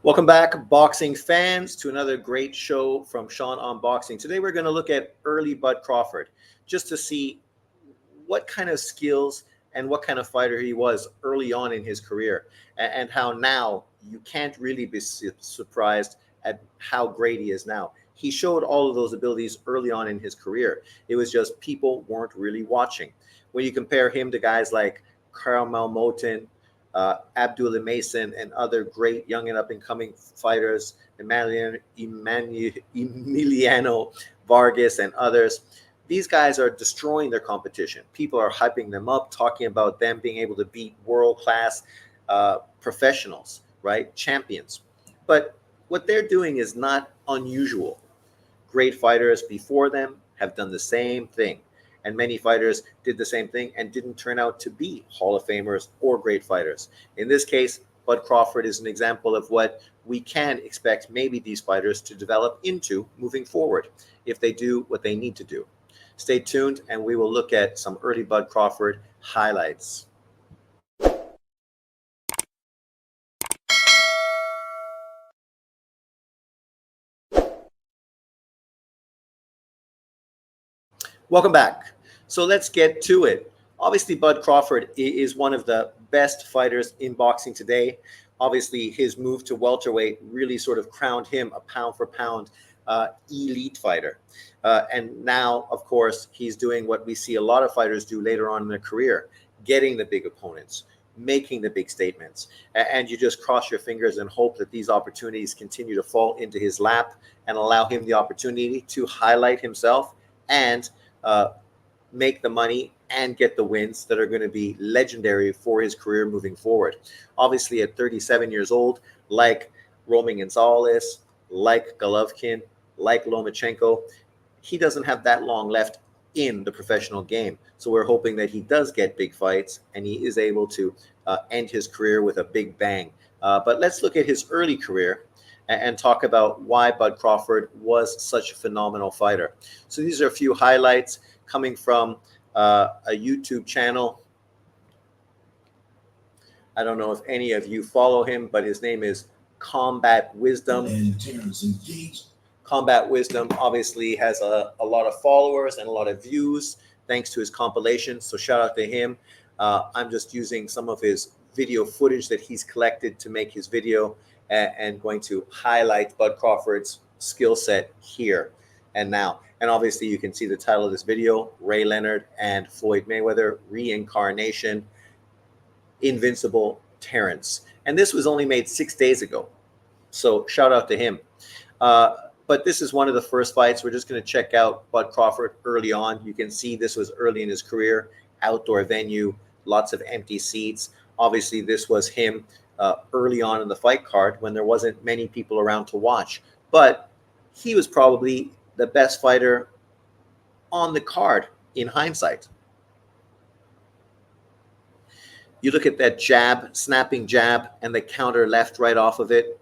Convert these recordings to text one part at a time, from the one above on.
Welcome back, boxing fans, to another great show from Sean on Boxing. Today we're going to look at early Bud Crawford just to see what kind of skills and what kind of fighter he was early on in his career, and how now you can't really be surprised at how great he is now. He showed all of those abilities early on in his career. It was just people weren't really watching. When you compare him to guys like Carmel Moten, Abdullah Mason, and other great young and up and coming fighters, Emiliano Vargas, and others. These guys are destroying their competition. People are hyping them up, talking about them being able to beat world class professionals, right? Champions. But what they're doing is not unusual. Great fighters before them have done the same thing. And many fighters did the same thing and didn't turn out to be Hall of Famers or great fighters. In this case, Bud Crawford is an example of what we can expect maybe these fighters to develop into moving forward if they do what they need to do. Stay tuned and we will look at some early Bud Crawford highlights. Welcome back. So let's get to it. Obviously, Bud Crawford is one of the best fighters in boxing today. Obviously, his move to welterweight really sort of crowned him a pound for pound elite fighter. And now, of course, he's doing what we see a lot of fighters do later on in their career, getting the big opponents, making the big statements. And you just cross your fingers and hope that these opportunities continue to fall into his lap and allow him the opportunity to highlight himself and make the money and get the wins that are going to be legendary for his career moving forward. Obviously, at 37 years old, like Roman Gonzalez, like Golovkin, like Lomachenko, he doesn't have that long left in the professional game. So we're hoping that he does get big fights and he is able to end his career with a big bang. But let's look at his early career and talk about why Bud Crawford was such a phenomenal fighter. So these are a few highlights coming from a YouTube channel. I don't know if any of you follow him, but his name is Combat Wisdom. Combat Wisdom obviously has a lot of followers and a lot of views thanks to his compilation. So shout out to him. I'm just using some of his video footage that he's collected to make his video and going to highlight Bud Crawford's skill set here and now. And obviously you can see the title of this video, Ray Leonard and Floyd Mayweather, Reincarnation, Invincible Terrence. And this was only made 6 days ago. So shout out to him. But this is one of the first fights. We're just going to check out Bud Crawford early on. You can see this was early in his career, outdoor venue, lots of empty seats. Obviously, this was him early on in the fight card when there wasn't many people around to watch. But he was probably the best fighter on the card in hindsight. You look at that jab, snapping jab, and the counter left right off of it.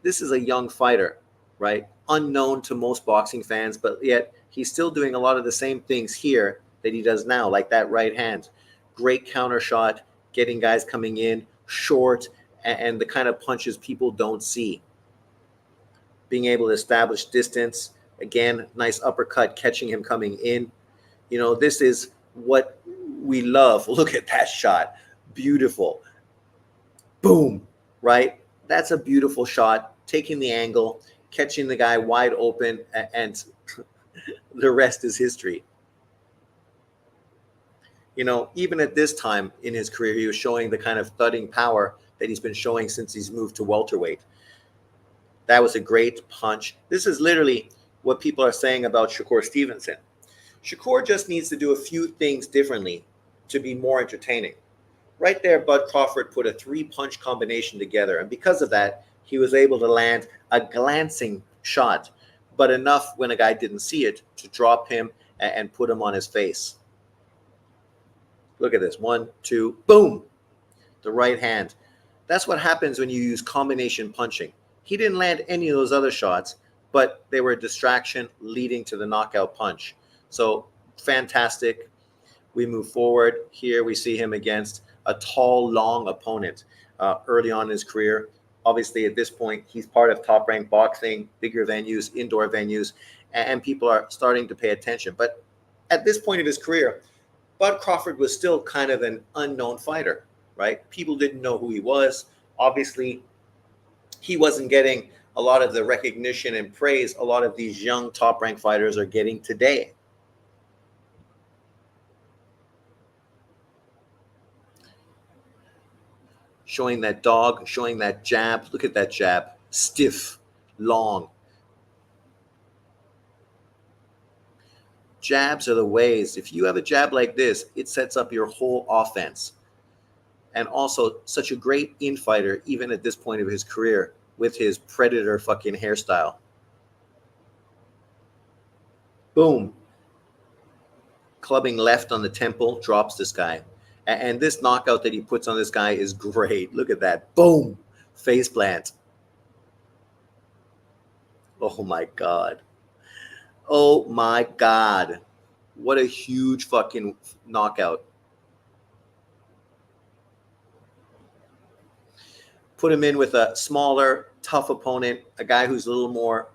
This is a young fighter, right? Unknown to most boxing fans, but yet he's still doing a lot of the same things here that he does now, like that right hand. Great counter shot, getting guys coming in, short, and the kind of punches people don't see. Being able to establish distance. Again, nice uppercut, catching him coming in. You know, this is what we love. Look at that shot. Beautiful. Boom, right? That's a beautiful shot. Taking the angle, catching the guy wide open, and the rest is history. You know, even at this time in his career, he was showing the kind of thudding power that he's been showing since he's moved to welterweight. That was a great punch. This is literally what people are saying about Shakur Stevenson. Shakur just needs to do a few things differently to be more entertaining. Right there, Bud Crawford put a 3-punch combination together. And because of that, he was able to land a glancing shot, but enough when a guy didn't see it to drop him and put him on his face. Look at this. 1, 2, boom. The right hand. That's what happens when you use combination punching. He didn't land any of those other shots, but they were a distraction leading to the knockout punch. So fantastic. We move forward. Here we see him against a tall, long opponent early on in his career. Obviously, at this point, he's part of Top Rank Boxing, bigger venues, indoor venues, and people are starting to pay attention. But at this point of his career, Bud Crawford was still kind of an unknown fighter, right? People didn't know who he was. Obviously, he wasn't getting a lot of the recognition and praise a lot of these young top rank fighters are getting today. Showing that dog, showing that jab. Look at that jab. Stiff, long. Jabs are the ways. If you have a jab like this, it sets up your whole offense. And also such a great infighter, even at this point of his career, with his predator fucking hairstyle. Boom. Clubbing left on the temple, drops this guy. And this knockout that he puts on this guy is great. Look at that. Boom. Face plant. Oh my God. Oh my God. What a huge fucking knockout. Put him in with a smaller, tough opponent, a guy who's a little more,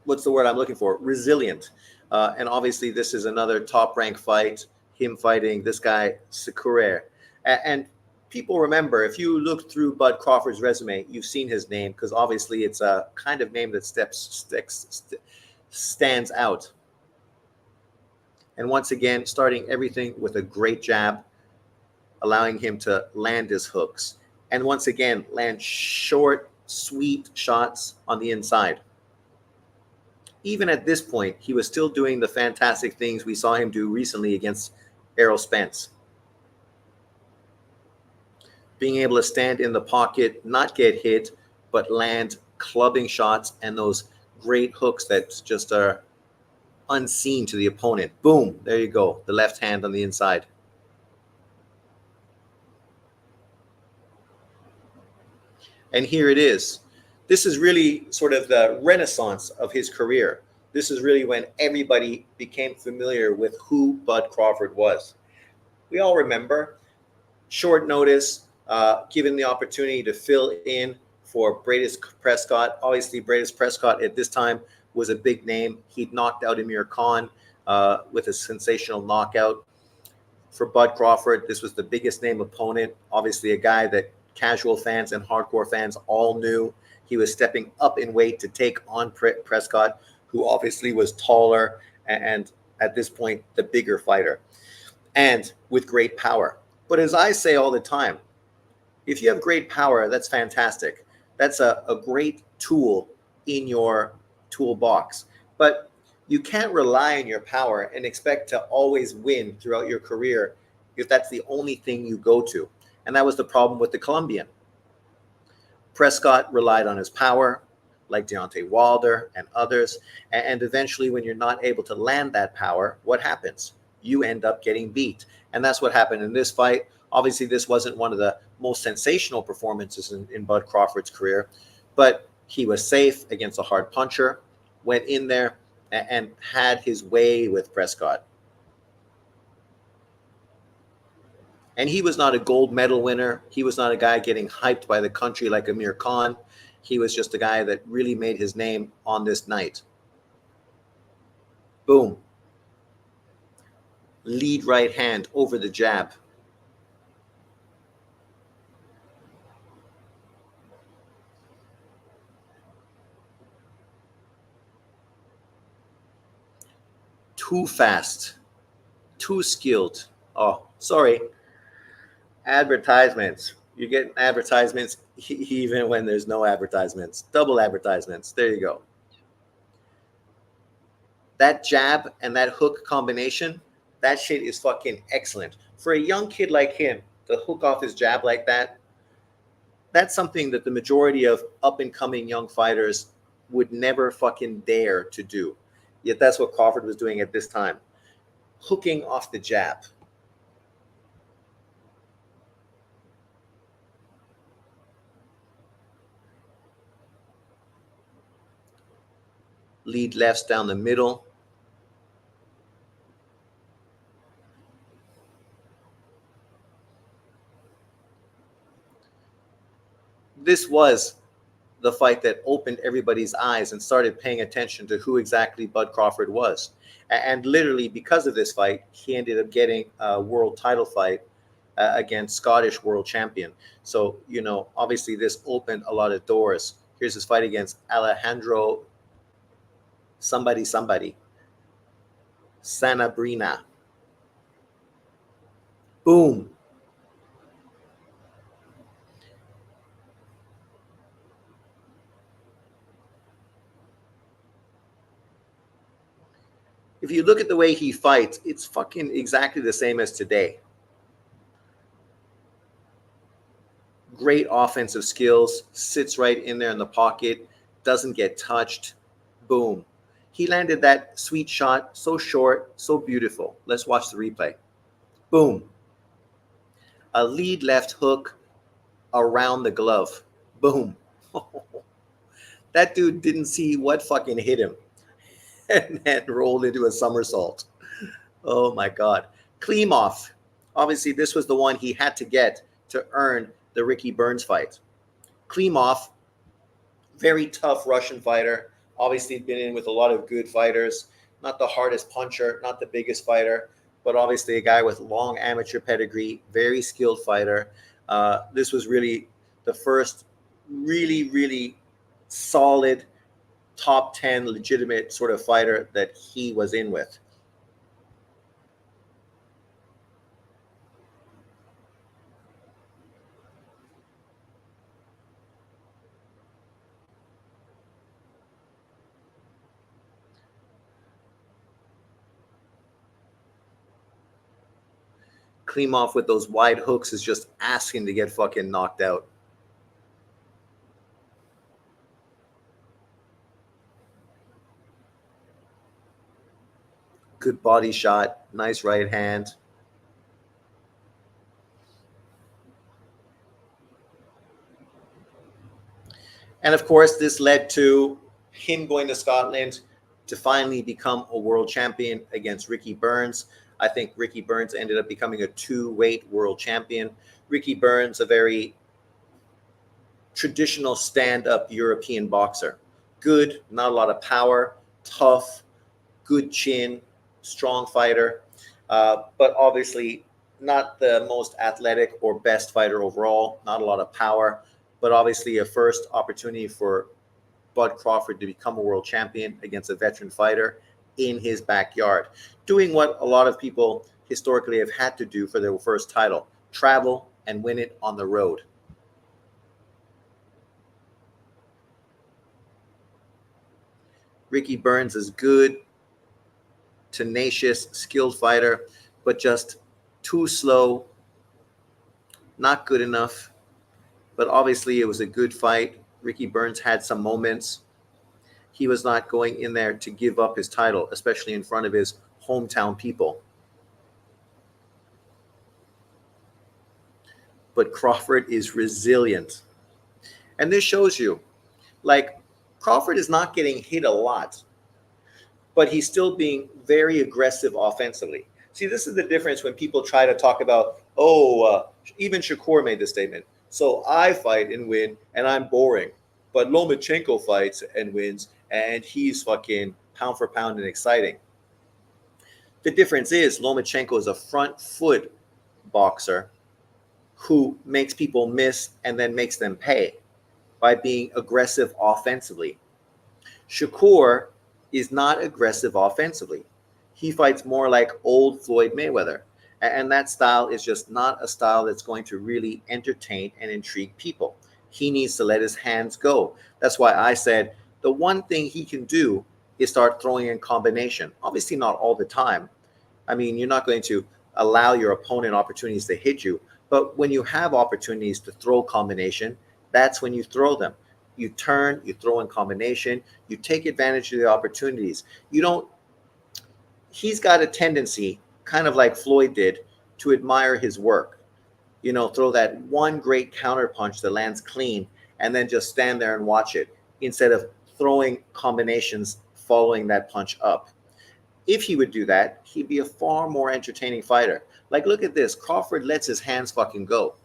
what's the word I'm looking for? Resilient. And obviously, this is another top rank fight, him fighting this guy, Sakure. And people remember, if you look through Bud Crawford's resume, you've seen his name because obviously it's a kind of name that stands out. And once again, starting everything with a great jab, allowing him to land his hooks. And once again, land short, sweet shots on the inside. Even at this point, he was still doing the fantastic things we saw him do recently against Errol Spence. Being able to stand in the pocket, not get hit, but land clubbing shots and those great hooks that just are unseen to the opponent. Boom, there you go, the left hand on the inside. And here it is. This is really sort of the renaissance of his career. This is really when everybody became familiar with who Bud Crawford was. We all remember, short notice, given the opportunity to fill in for Bradis Prescott. Obviously, Bradis Prescott at this time was a big name. He'd knocked out Amir Khan with a sensational knockout. For Bud Crawford, this was the biggest name opponent. Obviously, a guy that casual fans and hardcore fans all knew. He was stepping up in weight to take on Prescott, who obviously was taller and at this point, the bigger fighter, and with great power. But as I say all the time, if you have great power, that's fantastic. That's a great tool in your toolbox. But you can't rely on your power and expect to always win throughout your career if that's the only thing you go to. And that was the problem with the Colombian. Prescott relied on his power, like Deontay Wilder and others. And eventually, when you're not able to land that power, what happens? You end up getting beat. And that's what happened in this fight. Obviously, this wasn't one of the most sensational performances in Bud Crawford's career, but he was safe against a hard puncher, went in there and had his way with Prescott. And he was not a gold medal winner. He was not a guy getting hyped by the country like Amir Khan. He was just a guy that really made his name on this night. Boom. Lead right hand over the jab. Too fast. Too skilled. Oh, sorry. Advertisements. You get advertisements even when there's no advertisements. Double advertisements. There you go. That jab and that hook combination, that shit is fucking excellent. For a young kid like him to hook off his jab like that, that's something that the majority of up-and-coming young fighters would never fucking dare to do. Yet that's what Crawford was doing at this time. Hooking off the jab. Lead lefts down the middle. This was the fight that opened everybody's eyes and started paying attention to who exactly Bud Crawford was. And literally, because of this fight, he ended up getting a world title fight against Scottish world champion. So, obviously, this opened a lot of doors. Here's his fight against Alejandro somebody, Sanabrina. Boom. If you look at the way he fights, it's fucking exactly the same as today. Great offensive skills, sits right in there in the pocket, doesn't get touched. Boom. He landed that sweet shot, so short, so beautiful. Let's watch the replay. Boom. A lead left hook around the glove. Boom. That dude didn't see what fucking hit him and then rolled into a somersault. Oh my God. Klimov. Obviously, this was the one he had to get to earn the Ricky Burns fight. Klimov, very tough Russian fighter. Obviously, been in with a lot of good fighters. Not the hardest puncher, not the biggest fighter, but obviously a guy with long amateur pedigree, very skilled fighter. This was really the first really, really solid top 10 legitimate sort of fighter that he was in with. Klimov with those wide hooks is just asking to get fucking knocked out. Good body shot, nice right hand. And of course, this led to him going to Scotland to finally become a world champion against Ricky Burns. I think Ricky Burns ended up becoming a two-weight world champion. Ricky Burns, a very traditional stand-up European boxer. Good, not a lot of power, tough, good chin, strong fighter, but obviously not the most athletic or best fighter overall, not a lot of power, but obviously a first opportunity for Bud Crawford to become a world champion against a veteran fighter in his backyard, doing what a lot of people historically have had to do for their first title, travel and win it on the road. Ricky Burns is good, tenacious, skilled fighter, but just too slow, not good enough. But obviously, it was a good fight. Ricky Burns had some moments. He was not going in there to give up his title, especially in front of his hometown people. But Crawford is resilient. And this shows you, like, Crawford is not getting hit a lot, but he's still being very aggressive offensively. See, this is the difference when people try to talk about, even Shakur made this statement. So I fight and win, and I'm boring. But Lomachenko fights and wins, and he's fucking pound for pound and exciting. The difference is Lomachenko is a front foot boxer who makes people miss and then makes them pay by being aggressive offensively. Shakur is not aggressive offensively. He fights more like old Floyd Mayweather. And that style is just not a style that's going to really entertain and intrigue people. He needs to let his hands go. That's why I said the one thing he can do is start throwing in combination. Obviously, not all the time. I mean, you're not going to allow your opponent opportunities to hit you. But when you have opportunities to throw combination, that's when you throw them. You turn, you throw in combination, you take advantage of the opportunities. He's got a tendency, kind of like Floyd did, to admire his work. Throw that one great counter punch that lands clean and then just stand there and watch it instead of throwing combinations following that punch up. If he would do that, he'd be a far more entertaining fighter. Like, look at this. Crawford lets his hands fucking go,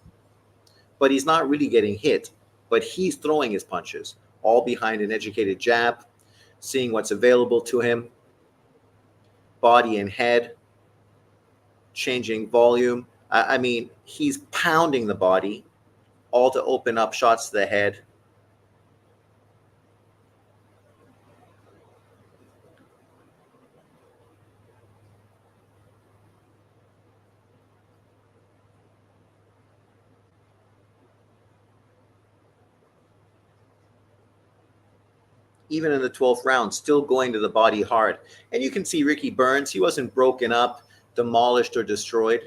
but he's not really getting hit. but he's throwing his punches all behind an educated jab, seeing what's available to him, body and head, changing volume. I mean, he's pounding the body, all to open up shots to the head. Even in the 12th round, still going to the body hard. And you can see Ricky Burns, he wasn't broken up, demolished, or destroyed.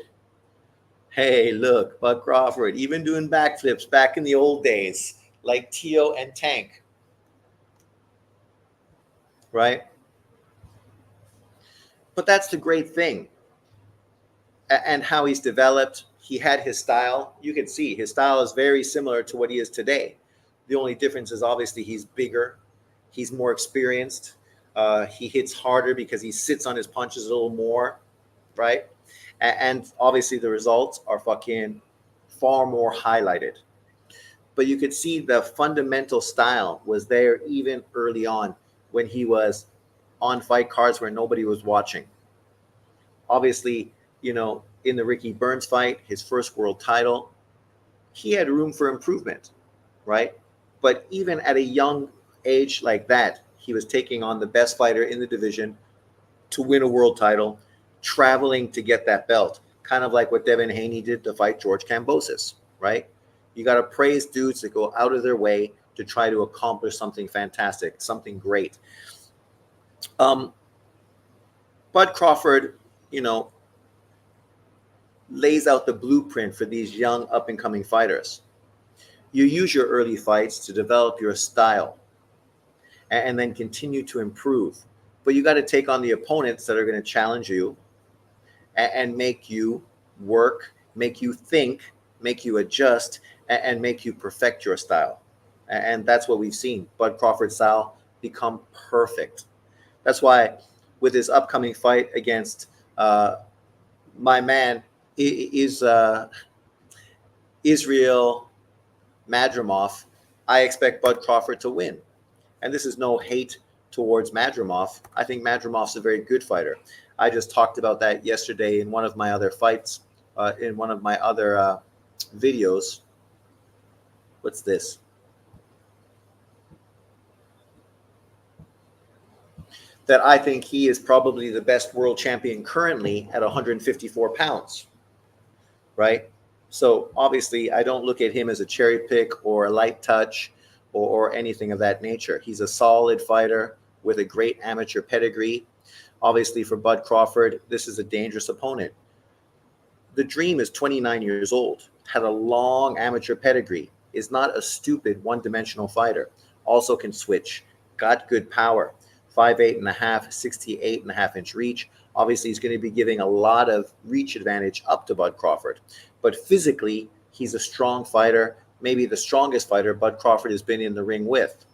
Hey, look, Bud Crawford, even doing backflips back in the old days, like Tio and Tank, right? But that's the great thing. And how he's developed. He had his style. You can see his style is very similar to what he is today. The only difference is obviously he's bigger, he's more experienced. He hits harder because he sits on his punches a little more, right? And obviously the results are fucking far more highlighted. But you could see the fundamental style was there even early on when he was on fight cards where nobody was watching. Obviously, in the Ricky Burns fight, his first world title, he had room for improvement, right? But even at a young age like that, he was taking on the best fighter in the division to win a world title, traveling to get that belt, kind of like what Devin Haney did to fight George Kambosos, right? You got to praise dudes that go out of their way to try to accomplish something fantastic, something great. Bud Crawford, lays out the blueprint for these young up-and-coming fighters. You use your early fights to develop your style and then continue to improve. But you got to take on the opponents that are going to challenge you and make you work, make you think, make you adjust, and make you perfect your style. And that's what we've seen. Bud Crawford's style become perfect. That's why with his upcoming fight against my man, is Israel Madrimov, I expect Bud Crawford to win. And this is no hate towards Madrimov. I think Madrimov's a very good fighter. I just talked about that yesterday in one of my other fights, in one of my other videos. What's this? That I think he is probably the best world champion currently at 154 pounds. Right? So obviously I don't look at him as a cherry pick or a light touch or anything of that nature. He's a solid fighter with a great amateur pedigree. Obviously for Bud Crawford, this is a dangerous opponent. The Dream is 29 years old, had a long amateur pedigree, is not a stupid one-dimensional fighter, also can switch, got good power, 5'8.5", 68.5-inch reach. Obviously, he's going to be giving a lot of reach advantage up to Bud Crawford. But physically, he's a strong fighter, maybe the strongest fighter Bud Crawford has been in the ring with.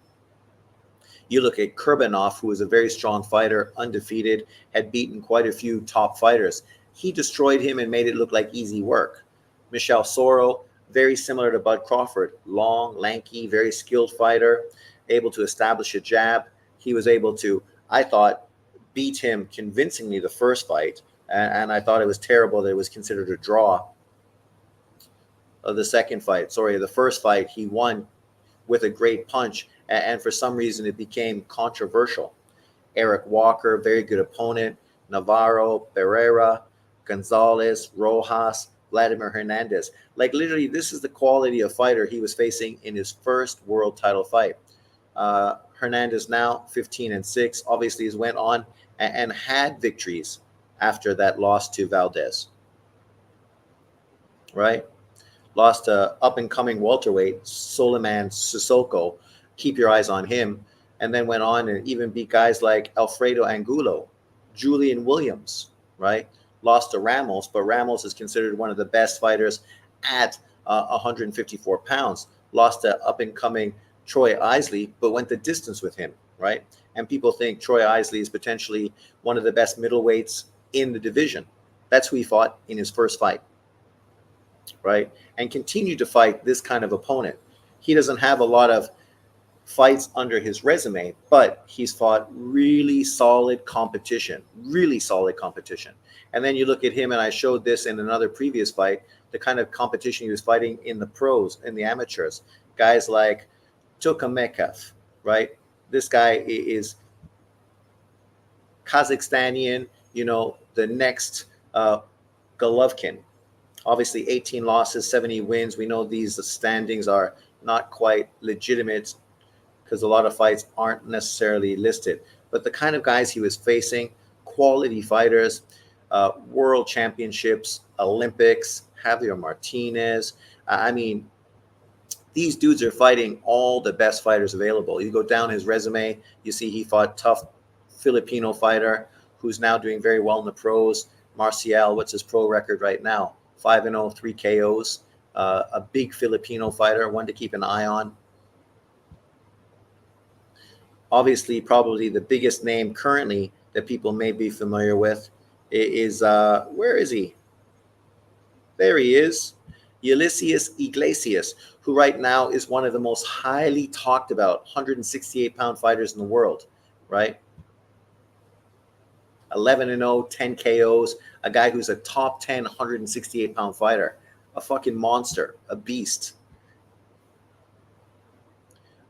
You look at Kurbanov, who is a very strong fighter, undefeated, had beaten quite a few top fighters. He destroyed him and made it look like easy work. Michel Soro, very similar to Bud Crawford, long, lanky, very skilled fighter, able to establish a jab. He was able to, I thought, beat him convincingly the first fight, and I thought it was terrible that it was considered a draw of the second fight. Sorry, the first fight he won with a great punch, and for some reason it became controversial. Eric Walker, very good opponent, Navarro, Pereira, Gonzalez, Rojas, Vladimir Hernandez. Like literally, this is the quality of fighter he was facing in his first world title fight. Hernandez now 15-6. Obviously, he's went on and had victories after that loss to Valdez. Right? Lost to up-and-coming welterweight Soliman Sissoko. Keep your eyes on him. And then went on and even beat guys like Alfredo Angulo, Julian Williams, right? Lost to Ramos, but Ramos is considered one of the best fighters at 154 pounds. Lost to up-and-coming Troy Isley, but went the distance with him, right? And people think Troy Isley is potentially one of the best middleweights in the division. That's who he fought in his first fight, right? And continued to fight this kind of opponent. He doesn't have a lot of fights under his resume, but he's fought really solid competition. And then you look at him, and I showed this in another previous fight, the kind of competition he was fighting in the pros, in the amateurs. Guys like Tokamekev, right? This guy is Kazakhstanian, the next Golovkin. Obviously, 18 losses, 70 wins. We know these standings are not quite legitimate because a lot of fights aren't necessarily listed. But the kind of guys he was facing, quality fighters, world championships, Olympics, Javier Martinez. I mean, these dudes are fighting all the best fighters available. You go down his resume, you see he fought tough Filipino fighter who's now doing very well in the pros. Marcial, what's his pro record right now? 5-0, 3 KOs. A big Filipino fighter, one to keep an eye on. Obviously, probably the biggest name currently that people may be familiar with is, where is he? There he is. Ulysses Iglesias, who right now is one of the most highly talked about 168-pound fighters in the world, right? 11-0, 10 KOs, a guy who's a top 10 168-pound fighter, a fucking monster, a beast.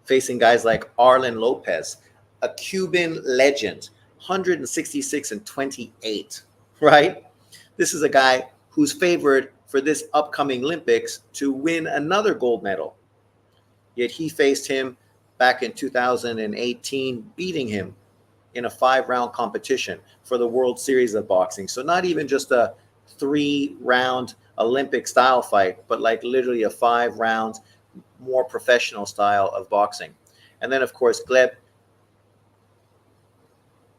Facing guys like Arlen Lopez, a Cuban legend, 166 and 28, right? This is a guy who's favored for this upcoming Olympics to win another gold medal. Yet he faced him back in 2018, beating him in a 5-round competition for the World Series of Boxing. So not even just a 3-round Olympic style fight, but like literally a 5-round, more professional style of boxing. And then, of course, Gleb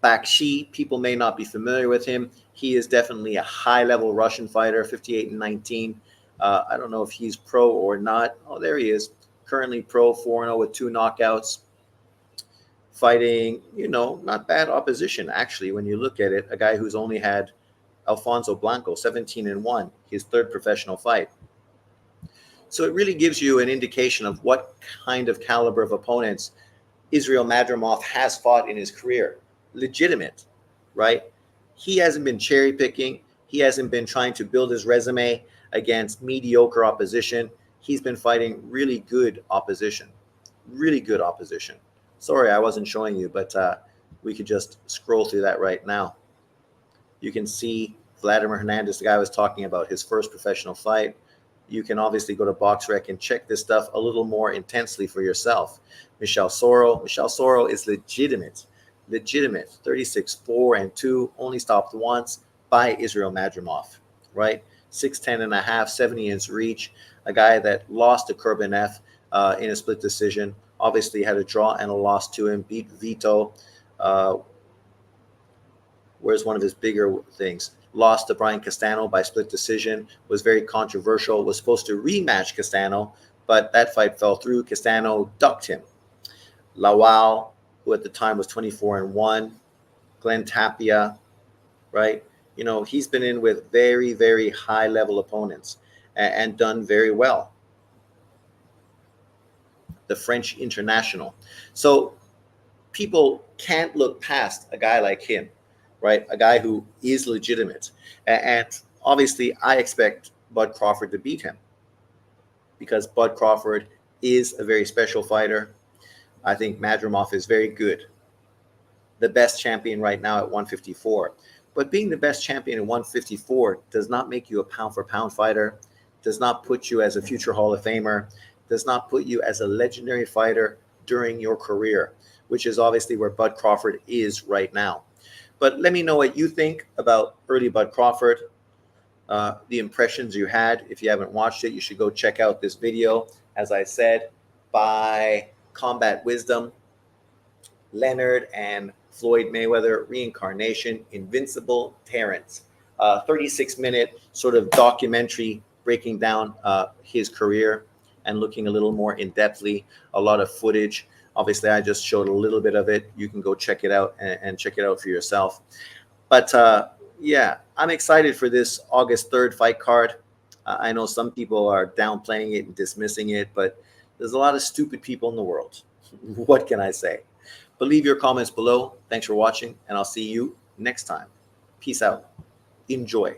Bakshi, people may not be familiar with him. He is definitely a high-level Russian fighter, 58 and 19. I don't know if he's pro or not. Oh, there he is. Currently pro, 4-0 with 2 knockouts. Fighting, not bad opposition, actually, when you look at it. A guy who's only had Alfonso Blanco, 17 and 1, his 3rd professional fight. So it really gives you an indication of what kind of caliber of opponents Israel Madrimov has fought in his career. Legitimate, right? He hasn't been cherry picking. He hasn't been trying to build his resume against mediocre opposition. He's been fighting really good opposition. Really good opposition. Sorry, I wasn't showing you, but we could just scroll through that right now. You can see Vladimir Hernandez, the guy I was talking about, his first professional fight. You can obviously go to BoxRec and check this stuff a little more intensely for yourself. Michel Soro is legitimate, 36-4-2, only stopped once by Israel Madrimov, right? 6'10 and a half, 70-inch reach, a guy that lost to Kurbanev in a split decision, obviously had a draw and a loss to him, beat Vito. Where's one of his bigger things? Lost to Brian Castano by split decision, was very controversial, was supposed to rematch Castano, but that fight fell through. Castano ducked him. Lawal, who at the time was 24 and 1, Glenn Tapia, right? He's been in with very, very high level opponents and done very well. The French international. So people can't look past a guy like him, right? A guy who is legitimate. And obviously, I expect Bud Crawford to beat him because Bud Crawford is a very special fighter. I think Madrimov is very good. The best champion right now at 154. But being the best champion at 154 does not make you a pound-for-pound fighter, does not put you as a future Hall of Famer, does not put you as a legendary fighter during your career, which is obviously where Bud Crawford is right now. But let me know what you think about early Bud Crawford, the impressions you had. If you haven't watched it, you should go check out this video, as I said, by Combat Wisdom, Leonard and Floyd Mayweather, Reincarnation, Invincible Terrence. 36-minute sort of documentary breaking down his career and looking a little more in-depthly, a lot of footage. Obviously, I just showed a little bit of it. You can go check it out and check it out for yourself. But yeah, I'm excited for this August 3rd fight card. I know some people are downplaying it and dismissing it, but There's a lot of stupid people in the world. What can I say? But leave your comments below. Thanks for watching, and I'll see you next time. Peace out. Enjoy.